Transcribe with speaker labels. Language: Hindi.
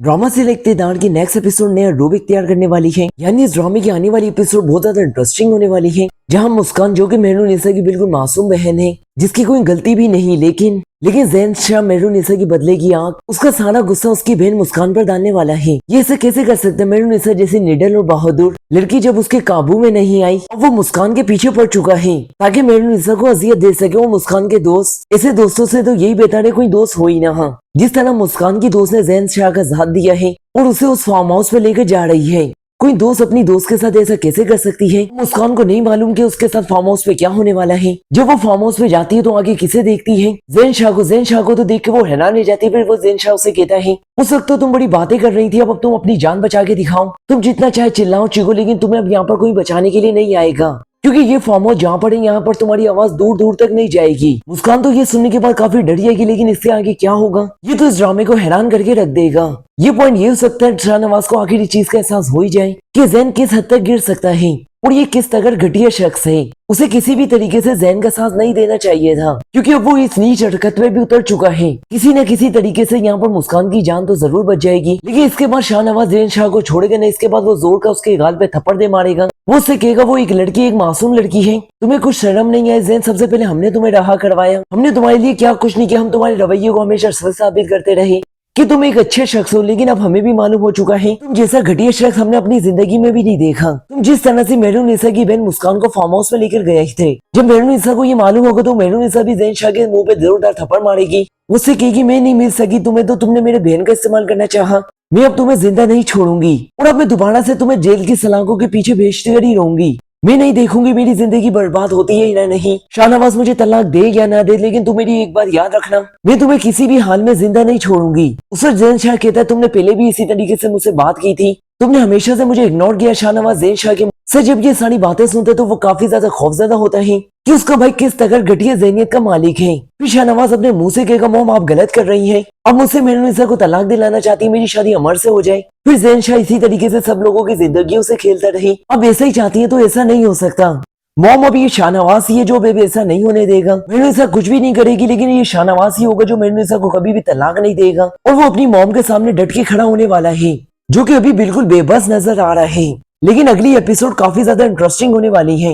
Speaker 1: ड्रामा से इख्तियार की नेक्स्ट एपिसोड नया रूप इख्तियार करने वाली है। यानी इस ड्रामे की आने वाली एपिसोड बहुत ज्यादा इंटरेस्टिंग होने वाली है, जहां मुस्कान जो कि मेहरुनिसा की बिल्कुल मासूम बहन है, जिसकी कोई गलती भी नहीं, लेकिन ज़ैन शाह मेहरुनिसा की बदलेगी आंख, उसका सारा गुस्सा उसकी बहन मुस्कान पर डालने वाला है। ये ऐसे कैसे कर सकते हैं? मेहरुनिसा जैसी निडर और बहादुर लड़की जब उसके काबू में नहीं आई, अब वो मुस्कान के पीछे पड़ चुका है ताकि मेहरुनिसा को अजियत दे सके। वो मुस्कान के दोस्त, ऐसे दोस्तों से तो यही बेहतर है कोई दोस्त हो ही ना। हाँ, जिस तरह मुस्कान की दोस्त ने ज़ैन शाह का साथ दिया है और उसे उस फार्म हाउस पे लेकर जा रही है, कोई दोस्त अपनी दोस्त के साथ ऐसा कैसे कर सकती है? मुस्कान को नहीं मालूम कि उसके साथ फार्म हाउस पे क्या होने वाला है। जब वो फार्म हाउस पे जाती है तो आगे किसे देखती है? ज़ैन शाह को तो देख के वो हैरान रह जाती है। फिर वो ज़ैन शाह से कहता है, उस वक्त तो तुम बड़ी बातें कर रही थी, अब तुम अपनी जान बचा के दिखाओ। तुम जितना चाहे चिल्लाओ चीखो, लेकिन तुम्हें अब यहाँ पर कोई बचाने के लिए नहीं आएगा, क्योंकि ये फार्म हाउस जहाँ पर है यहाँ पर तुम्हारी आवाज दूर दूर तक नहीं जाएगी। मुस्कान तो ये सुनने के बाद काफी डर जाएगी, लेकिन इससे आगे क्या होगा ये तो इस ड्रामे को हैरान करके रख देगा। ये पॉइंट ये हो सकता है शाहनवाज को आखिर इस चीज का एहसास हो ही जाए कि ज़ैन किस हद तक गिर सकता है और ये किस तरह घटिया शख्स है। उसे किसी भी तरीके से ज़ैन का साथ नहीं देना चाहिए था, क्योंकि अब वो इस नीच हरकत में भी उतर चुका है। किसी न किसी तरीके से यहाँ पर मुस्कान की जान तो जरूर बच जाएगी, लेकिन इसके बाद शाहनवाज ज़ैन शाह को छोड़ेगा नहीं। इसके बाद वो जोर का उसके गाल पे थप्पड़ दे मारेगा। वो उससे कहेगा, वो एक लड़की, एक मासूम लड़की है, तुम्हें कुछ शर्म नहीं है ज़ैन? सबसे पहले हमने तुम्हें रहा करवाया, हमने तुम्हारे लिए क्या कुछ नहीं किया, हम तुम्हारे रवैये को हमेशा सच साबित करते रहे कि तुम एक अच्छे शख्स हो, लेकिन अब हमें भी मालूम हो चुका है तुम जैसा घटिया शख्स हमने अपनी जिंदगी में भी नहीं देखा। तुम जिस तरह से मेहरुनिसा की बहन मुस्कान को फार्म हाउस में लेकर गए थे, जब मेहरुनिसा को ये मालूम होगा तो मेहरुनिसा भी ज़ैन शाह के मुंह पे जोरदार थप्पड़ मारेगी। उससे कहेगी, मैं नहीं मिल सकी तुम्हें, तो तुमने मेरे बहन का इस्तेमाल करना चाहा, मैं अब तुम्हें जिंदा नहीं छोड़ूंगी और अब मैं दोबारा से तुम्हें जेल की सलाखों के पीछे भेजते ही रहूंगी। मैं नहीं देखूंगी मेरी जिंदगी बर्बाद होती है या नहीं। शाहनवाज मुझे तलाक दे या ना दे, लेकिन तुम मेरी एक बात याद रखना, मैं तुम्हें किसी भी हाल में जिंदा नहीं छोड़ूंगी। उस वक्त ज़ैन शाह कहता है, तुमने पहले भी इसी तरीके से मुझसे बात की थी, तुमने हमेशा से मुझे इग्नोर किया। शाहनवाज ज़ैन शाह के से जब ये सारी बातें सुनते तो वो काफी ज्यादा खौफजदा होता है कि उसका भाई किस तरह घटिया ज़हनियत का मालिक है। फिर शाहनवाज अपने मुंह से कहेगा, मोम आप गलत कर रही हैं, अब मुझसे मेहरुनिसा को तलाक दिलाना चाहती है, मेरी शादी अमर से हो जाए। फिर ज़ैन शाह इसी तरीके से सब लोगों की जिंदगियों से खेलता रहे। अब ऐसा ही चाहती है तो ऐसा नहीं हो सकता मोम, अब ये शाहनवाज ही है जो बेबी ऐसा नहीं होने देगा। मेहरुनिसा कुछ भी नहीं करेगी, लेकिन ये शाहनवाज ही होगा जो मेहरुनिसा को कभी भी तलाक नहीं देगा और वो अपनी मोम के सामने डट के खड़ा होने वाला है, जो कि अभी बिल्कुल बेबस नजर आ रहा है। लेकिन अगली एपिसोड काफी ज्यादा इंटरेस्टिंग होने वाली है।